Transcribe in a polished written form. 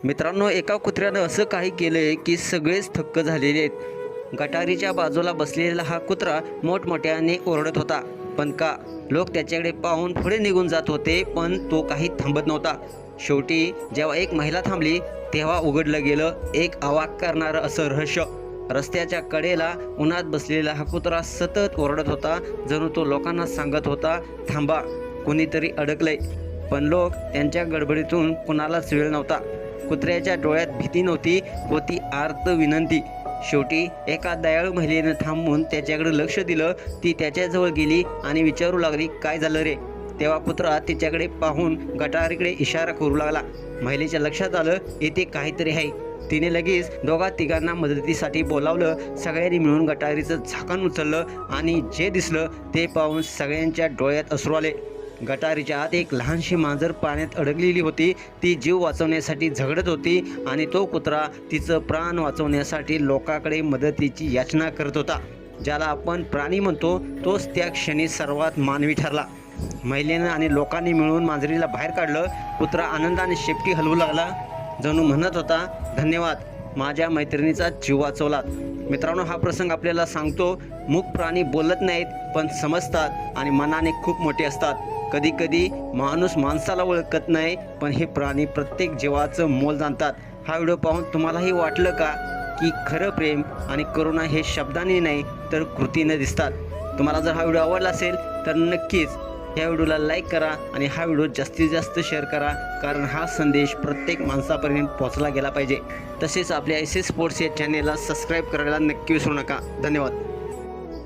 मित्रांनो, एका कुत्र्यानं असं काही केलंय की सगळेच थक्क झालेले आहेत। गटारीच्या बाजूला बसलेला हा कुत्रा मोठमोठ्याने ओरडत होता, पण का लोक त्याच्याकडे पाहून पुढे निघून जात होते, पण तो काही थांबत नव्हता। शेवटी जेव्हा एक महिला थांबली तेव्हा उघडलं गेलं एक अवाक करणारं असं रहस्य। रस्त्याच्या कडेला उन्हात बसलेला हा कुत्रा सतत ओरडत होता, जणू तो लोकांना सांगत होता, थांबा, कोणीतरी अडकलंय। पण लोक त्यांच्या गडबडीतून कुणालाच वेळ नव्हता। कुत्र्याच्या डोळ्यात भीती नव्हती, होती आर्त विनंती। शेवटी एका दयाळू महिलेनं थांबून त्याच्याकडे लक्ष दिलं। ती त्याच्याजवळ गेली आणि विचारू लागली, काय झालं रे? तेव्हा कुत्रा तिच्याकडे पाहून गटारीकडे इशारा करू लागला। महिलेच्या लक्षात आलं, येथे काहीतरी आहे। तिने लगेच दोघा तिघांना मदतीसाठी बोलावलं। सगळ्यांनी मिळून गटारीचं झाकण उचललं आणि जे दिसलं ते पाहून सगळ्यांच्या डोळ्यात अश्रू आले। गटारीच्या आत एक लहानशी मांजर पाण्यात अडकलेली होती। ती जीव वाचवण्यासाठी झगडत होती आणि तो कुत्रा तिचं प्राण वाचवण्यासाठी लोकांकडे मदतीची याचना करत होता। ज्याला आपण प्राणी म्हणतो तोच त्या क्षणी सर्वात मानवी ठरला। महिलेनं आणि लोकांनी मिळून मांजरीला बाहेर काढलं। कुत्रा आनंदाने शेपटी हलवू लागला, जणू म्हणत होता, धन्यवाद, माझ्या मैत्रिणीचा जीव वाचवलात। मित्रांनो, हा प्रसंग आपल्याला सांगतो, मूक प्राणी बोलत नाहीत पण समजतात आणि मनाने खूप मोठे असतात। कधी कधी माणूस माणसाला ओळखत नाही, पण हे प्राणी प्रत्येक जीवाचं मोल जाणतात। हा व्हिडिओ पाहून तुम्हालाही वाटलं का की खरं प्रेम आणि करुणा हे शब्दांनी नाही तर कृतीने दिसतात? तुम्हाला जर हा व्हिडिओ आवडला असेल तर नक्कीच या व्हिडिओला लाईक करा आणि हा व्हिडिओ जास्तीत जास्त शेअर करा, कारण हा संदेश प्रत्येक माणसापर्यंत पोहोचला गेला पाहिजे। तसेच आपल्या एस एस स्पोर्ट्स या चॅनेलला सबस्क्राईब करायला नक्की विसरू नका। धन्यवाद।